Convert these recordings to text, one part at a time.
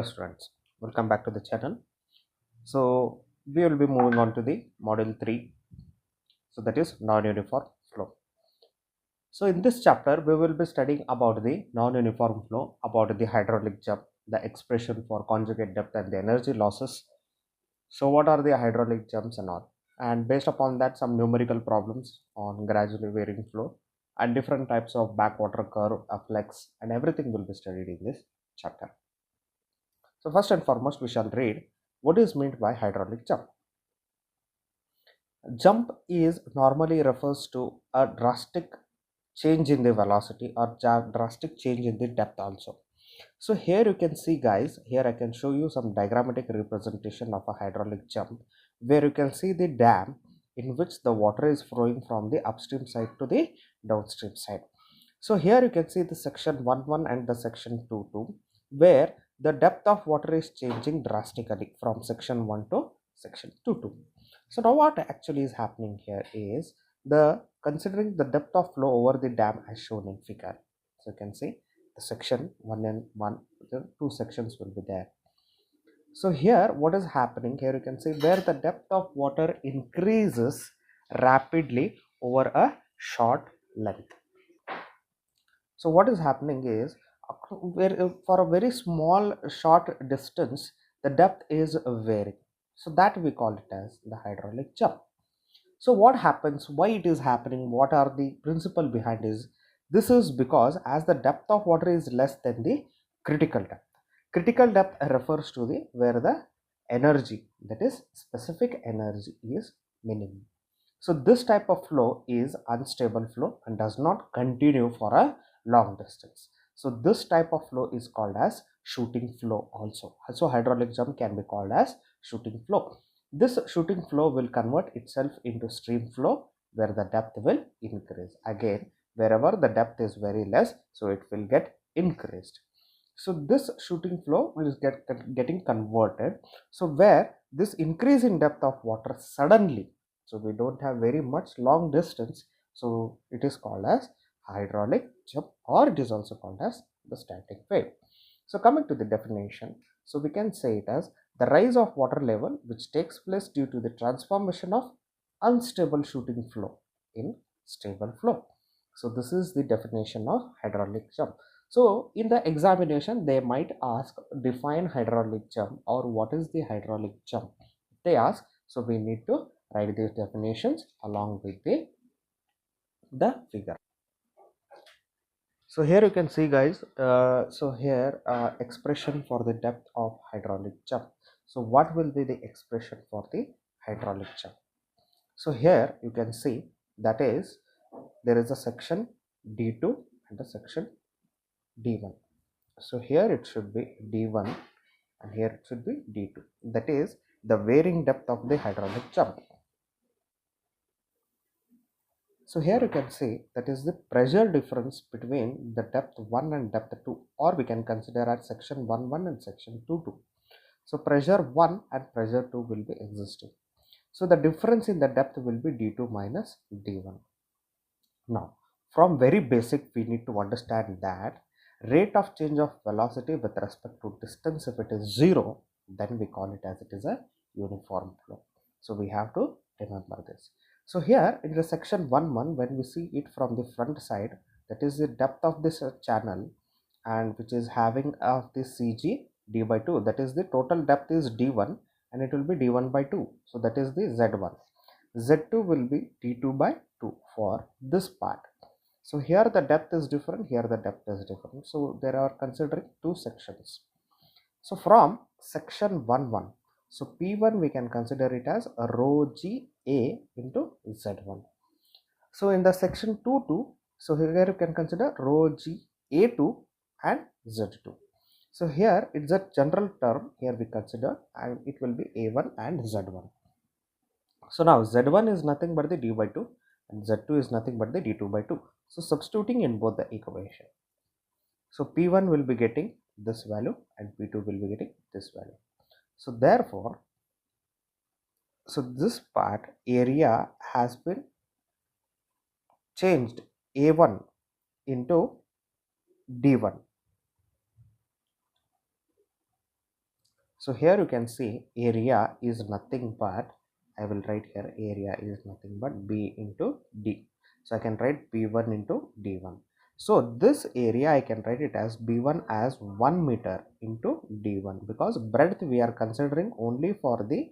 students, welcome back to the channel. So we will be moving on to the module 3, so that is non-uniform flow. So in this chapter we will be studying about the non-uniform flow, about the hydraulic jump, the expression for conjugate depth and the energy losses. So what are the hydraulic jumps and all, and based upon that some numerical problems on gradually varying flow and different types of backwater curve, flex, and everything will be studied in this chapter. So first and foremost, we shall read what is meant by hydraulic jump. Jump is normally refers to a drastic change in the velocity or drastic change in the depth also. So here you can see guys, here I can show you some diagrammatic representation of a hydraulic jump where you can see the dam in which the water is flowing from the upstream side to the downstream side. So here you can see the section 1 and the section 2 where the depth of water is changing drastically from section 1 to section 2. So now what actually is happening here is the considering the depth of flow over the dam as shown in figure. So you can see the section 1 and 1, the two sections will be there. So here what is happening, here you can see where the depth of water increases rapidly over a short length. So what is happening is for a very small short distance the depth is varying, so that we call it as the hydraulic jump. So what happens, why it is happening, what are the principle behind this is because as the depth of water is less than the critical depth. Critical depth refers to the where the energy, that is specific energy, is minimum. So this type of flow is unstable flow and does not continue for a long distance. So this type of flow is called as shooting flow also. So hydraulic jump can be called as shooting flow. This shooting flow will convert itself into stream flow where the depth will increase. Again, wherever the depth is very less, so it will get increased. So this shooting flow will getting converted. So where this increase in depth of water suddenly, so we don't have very much long distance, so it is called as hydraulic jump, or it is also called as the static wave. So coming to the definition, so we can say it as the rise of water level which takes place due to the transformation of unstable shooting flow in stable flow. So this is the definition of hydraulic jump. So in the examination they might ask define hydraulic jump or what is the hydraulic jump. They ask, so we need to write these definitions along with the figure. So here you can see guys, so here expression for the depth of hydraulic jump. So what will be the expression for the hydraulic jump? So here you can see that is there is a section D2 and a section D1. So here it should be D1 and here it should be D2. That is the varying depth of the hydraulic jump. So here you can see that is the pressure difference between the depth 1 and depth 2, or we can consider as section 1 and section 2. So pressure 1 and pressure 2 will be existing. So the difference in the depth will be D2 minus D1. Now from very basic we need to understand that rate of change of velocity with respect to distance, if it is 0, then we call it as it is a uniform flow. So we have to remember this. So here in the section 1 when we see it from the front side, that is the depth of this channel, and which is having of the CG d by 2, that is the total depth is d1 and it will be d1 by 2, so that is the z1. Z2 will be d2 by 2 for this part. So here the depth is different, here the depth is different, so there are considering two sections. So from section 1, so P1 we can consider it as a rho g a into z1. So in the section 2, so here you can consider rho g a2 and z2. So here it's a general term, here we consider, and it will be a1 and z1. So now z1 is nothing but the d by 2 and z2 is nothing but the d2 by 2. So substituting in both the equation, so P1 will be getting this value and P2 will be getting this value. So therefore, so this part area has been changed A1 into D1. So here you can see area is nothing but, I will write here area is nothing but b into d. So I can write b1 into d1. So this area I can write it as b1 as 1 meter into d1, because breadth we are considering only for the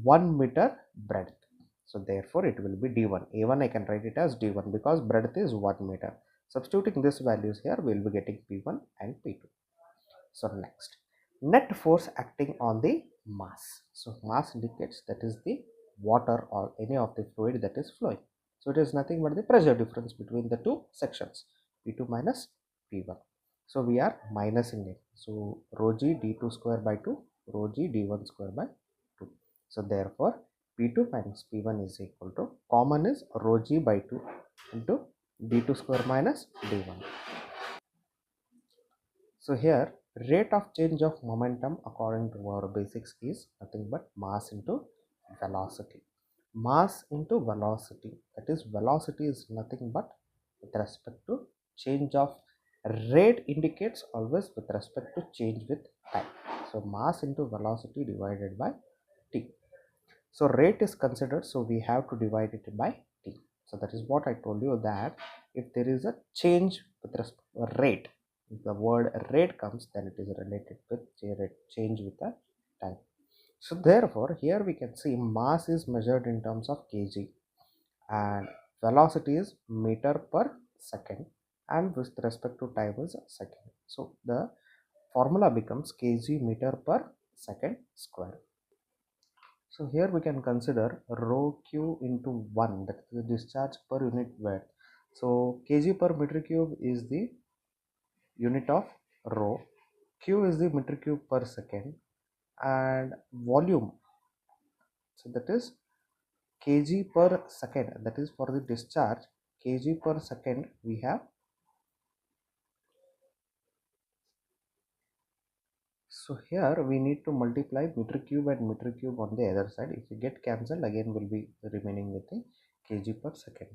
1 meter breadth. So therefore it will be d1. a1 I can write it as d1 because breadth is 1 meter. Substituting these values here, we will be getting p1 and p2. So next, net force acting on the mass. So mass indicates that is the water or any of the fluid that is flowing. So it is nothing but the pressure difference between the two sections, P2 minus P1. So we are minusing it. So rho g d2 square by 2, rho g d1 square by 2. So therefore P2 minus P1 is equal to, common is rho g by 2 into d2 square minus d1. So here rate of change of momentum according to our basics is nothing but mass into velocity. Mass into velocity, that is velocity is nothing but with respect to change of rate, indicates always with respect to change with time. So mass into velocity divided by t. So rate is considered, so we have to divide it by t. So that is what I told you, that if there is a change with respect to rate, if the word rate comes, then it is related with change with the time. So therefore here we can see mass is measured in terms of kg and velocity is meter per second, and with respect to time is second. So the formula becomes kg meter per second square. So here we can consider rho q into 1, that is the discharge per unit weight. So kg per meter cube is the unit of rho, q is the meter cube per second, and volume, so that is kg per second, that is for the discharge kg per second we have. So here we need to multiply meter cube and meter cube on the other side. If you get cancelled, again will be remaining with the kg per second.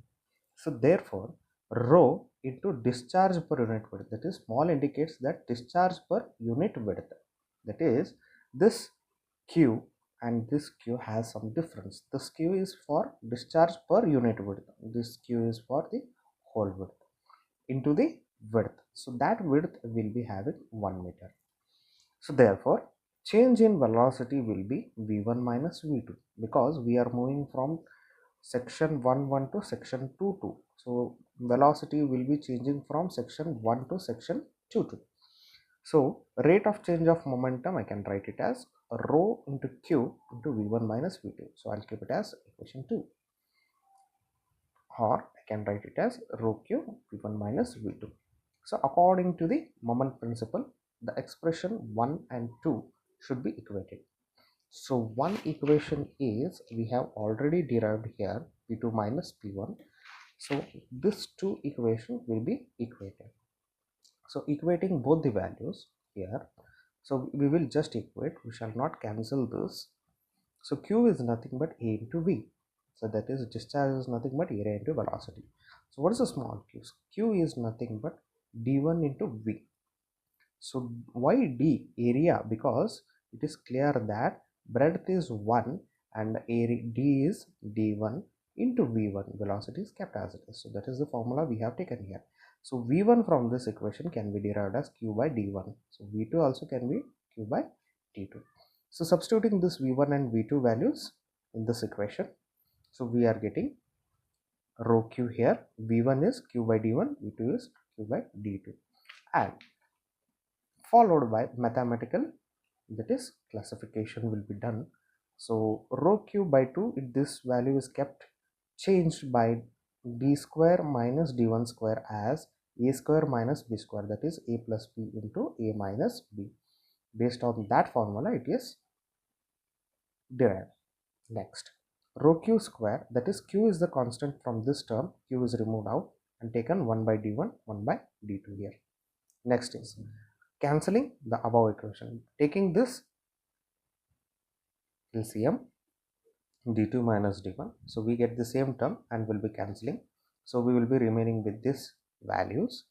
So therefore rho into discharge per unit width, that is small indicates that discharge per unit width, that is this q and this q has some difference. This q is for discharge per unit width, this q is for the whole width into the width. So that width will be having 1 meter. So therefore change in velocity will be v1 minus v2, because we are moving from section 1 to section 2. So velocity will be changing from section 1 to section 2. So rate of change of momentum, I can write it as rho into q into v1 minus v2. So I'll keep it as equation 2, or I can write it as rho q v1 minus v2. So according to the moment principle, the expression 1 and 2 should be equated. So one equation is, we have already derived here, p2 minus p1. So this two equation will be equated. So equating both the values here, so we will just equate, we shall not cancel this. So q is nothing but a into v. So that is discharge is nothing but area into velocity. So what is the small q? Q is nothing but d1 into v. So why d area? Because it is clear that breadth is 1 and area d is d1 into v1, velocity is kept as it is. So that is the formula we have taken here. So v1 from this equation can be derived as q by d1. So v2 also can be q by d2. So substituting this v1 and v2 values in this equation, so we are getting rho q here, v1 is q by d1, v2 is q by d2, and followed by mathematical, that is classification will be done. So rho q by 2, if this value is kept changed by d square minus d1 square as a square minus b square, that is a plus b into a minus b. Based on that formula it is derived. Next, rho q square, that is q is the constant from this term, q is removed out and taken 1 by d1, 1 by d2 here. Next is cancelling the above equation, taking this LCM d2 minus d1, so we get the same term and will be cancelling, so we will be remaining with these values.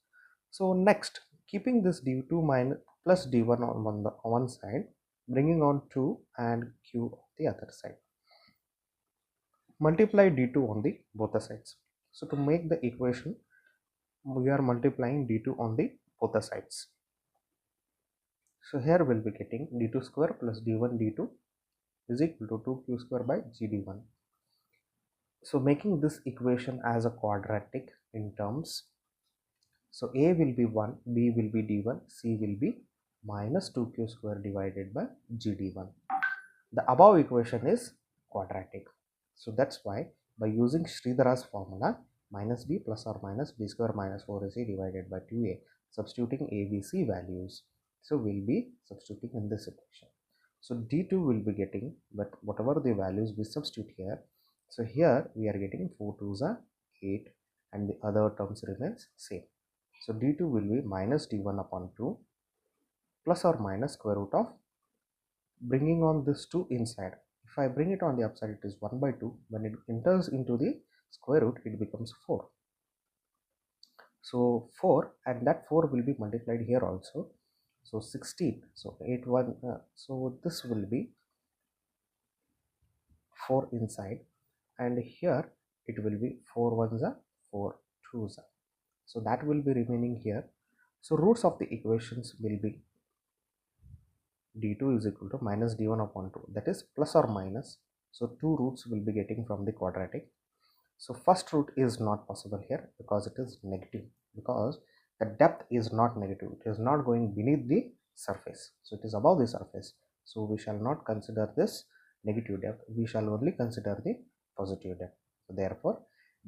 So next, keeping this d2 minus plus d1 on the one side, bringing on 2 and q on the other side. Multiply d2 on the both the sides. So to make the equation, we are multiplying d2 on the both the sides. So here we'll be getting d2 square plus d1 d2 is equal to 2q square by gd1. So making this equation as a quadratic in terms, so a will be 1, b will be d1, c will be minus 2q square divided by gd1. The above equation is quadratic. So that's why by using Sridhara's formula, minus b plus or minus b square minus 4ac divided by 2a, substituting a, b, c values, so we'll be substituting in this equation. So d2 will be getting, but whatever the values we substitute here, so here we are getting 4 2s are 8 and the other terms remains same. So d2 will be minus d1 upon 2 plus or minus square root of, bringing on this 2 inside. If I bring it on the upside, it is 1 by 2. When it enters into the square root, it becomes 4. So 4, and that 4 will be multiplied here also. So 16. So 8 1. So this will be 4 inside, and here it will be 4 1s are 4 2s are. So that will be remaining here. So roots of the equations will be d2 is equal to minus d1 upon 2, that is plus or minus. So two roots will be getting from the quadratic. So first root is not possible here because it is negative, because the depth is not negative, it is not going beneath the surface, so it is above the surface. So we shall not consider this negative depth, we shall only consider the positive depth. So therefore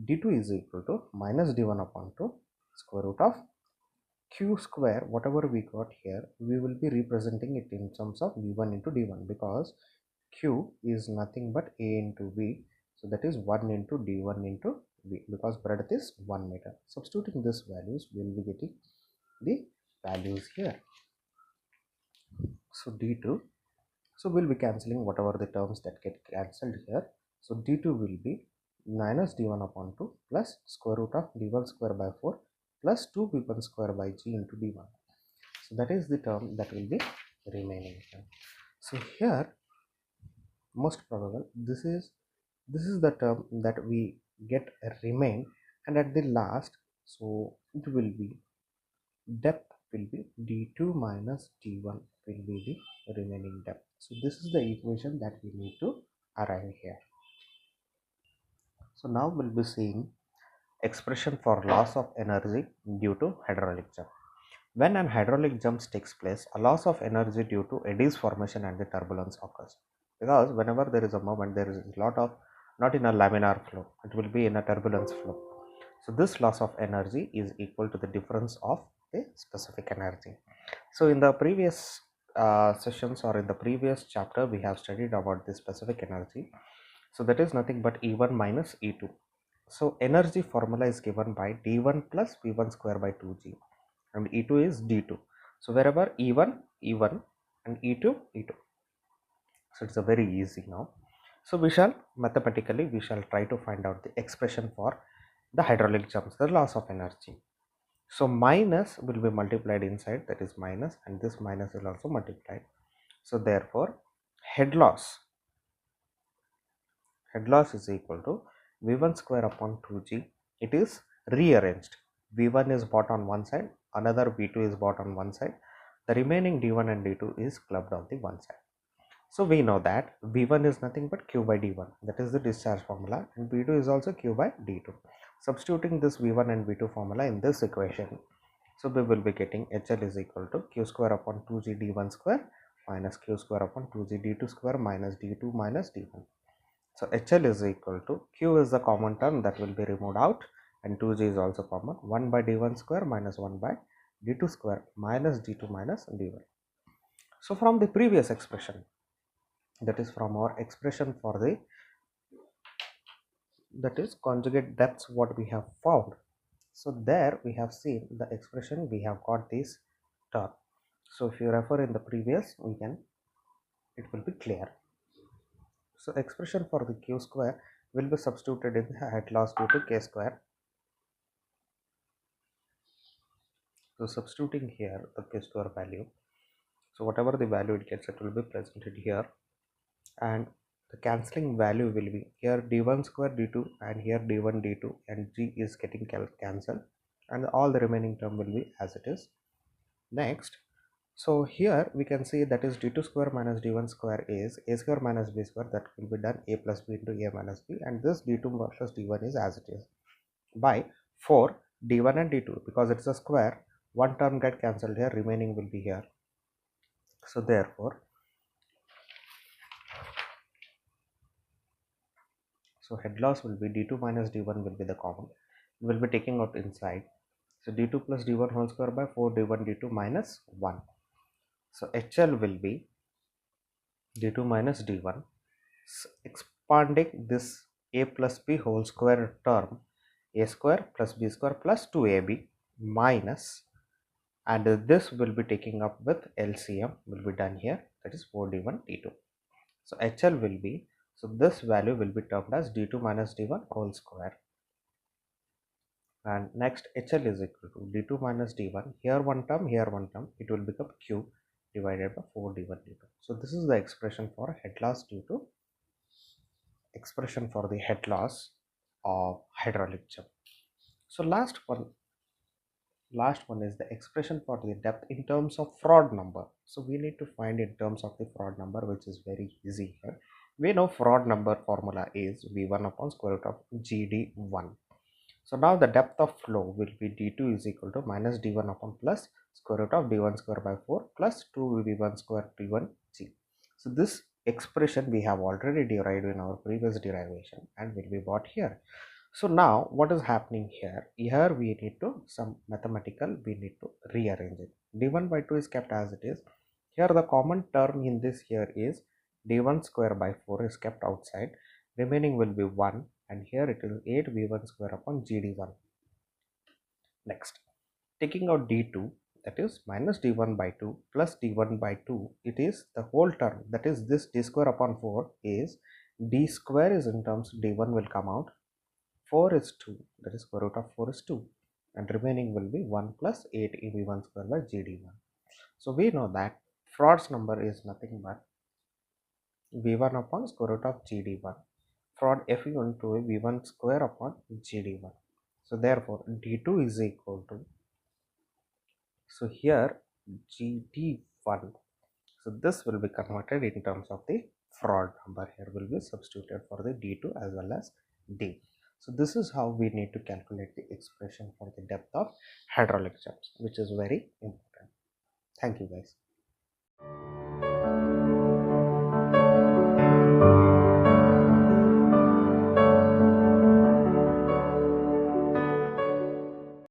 d2 is equal to minus d1 upon 2 square root of q square, whatever we got here, we will be representing it in terms of v1 into d1, because q is nothing but a into v, so that is 1 into d1 into v, because breadth is 1 meter. Substituting these values, we will be getting the values here. So d2, so we'll be cancelling whatever the terms that get cancelled here. So d2 will be minus d1 upon 2 plus square root of d1 square by 4 plus 2v1 square by g into d1. So that is the term that will be remaining here. So here most probable this is the term that we get remain, and at the last, so it will be depth will be d2 minus d1 will be the remaining depth. So this is the equation that we need to arrive here. So now we'll be seeing expression for loss of energy due to hydraulic jump. When an hydraulic jump takes place, a loss of energy due to eddies formation and the turbulence occurs. Because whenever there is a moment, there is a lot of, not in a laminar flow, it will be in a turbulence flow. So this loss of energy is equal to the difference of the specific energy. So in the previous sessions or in the previous chapter, we have studied about the specific energy. So that is nothing but E1 minus E2. So energy formula is given by D1 plus V1 square by 2G, and E2 is D2. So wherever E1, E1 and E2, E2. So it's a very easy now. So we shall mathematically, we shall try to find out the expression for the hydraulic jumps, the loss of energy. So minus will be multiplied inside, that is minus, and this minus will also multiplied. So therefore head loss is equal to v1 square upon 2g. It is rearranged. v1 is brought on one side, another v2 is brought on one side, the remaining d1 and d2 is clubbed on the one side. So we know that v1 is nothing but q by d1, that is the discharge formula, and v2 is also q by d2. Substituting this v1 and v2 formula in this equation, so we will be getting HL is equal to q square upon 2g d1 square minus q square upon 2g d2 square minus d2 minus d1. So HL is equal to, q is the common term that will be removed out, and 2g is also common, 1 by d1 square minus 1 by d2 square minus d2 minus d1. So from the previous expression, that is from our expression for the, that is conjugate depths, what we have found. So there we have seen the expression, we have got this term. So if you refer in the previous, we can, it will be clear. So expression for the q square will be substituted in the head loss due to k square. So substituting here the k square value, So whatever the value it gets, it will be presented here, and the cancelling value will be here d1 square d2, and here d1 d2, and g is getting cancelled, and all the remaining term will be as it is. Next, so here we can see that is d2 square minus d1 square is a square minus b square, that will be done a plus b into a minus b, and this d2 plus d1 is as it is, by 4 d1 and d2, because it's a square, one term get cancelled here, remaining will be here. So therefore, so head loss will be d2 minus d1 will be the common, we'll be taking out inside. So d2 plus d1 whole square by 4 d1 d2 minus 1. So HL will be d2 minus d1, expanding this a plus b whole square term, a square plus b square plus 2ab minus, and this will be taking up with LCM will be done here, that is 4d1 d2. So HL will be, so this value will be termed as d2 minus d1 whole square, and next HL is equal to d2 minus d1, here one term, here one term, it will become q divided by 4d1 d2. So this is the expression for head loss due to expression for the head loss of hydraulic jump. So last one is the expression for the depth in terms of Froude number. So we need to find in terms of the Froude number, which is very easy here. We know Froude number formula is v1 upon square root of gd1. So now the depth of flow will be d2 is equal to minus d1 upon plus square root of d1 square by 4 plus 2 v1 square d1 g. So this expression we have already derived in our previous derivation and will be brought here. So now what is happening here? Here we need to some mathematical, we need to rearrange it. d1 by 2 is kept as it is. Here the common term in this here is d1 square by 4 is kept outside. Remaining will be 1, and here it is 8 v1 square upon gd1. Next, taking out d2, that is minus d1 by 2 plus d1 by 2, it is the whole term, that is this d square upon 4 is d square is in terms d1 will come out, 4 is 2, that is square root of 4 is 2, and remaining will be 1 plus 8 v1 square by gd1. So we know that Froude's number is nothing but v1 upon square root of gd1. Froude F1 to v1 square upon gd1. So therefore d2 is equal to, so here gd1, so this will be converted in terms of the Froude number, here will be substituted for the d2 as well as d. So this is how we need to calculate the expression for the depth of hydraulic jumps, which is very important. Thank you guys.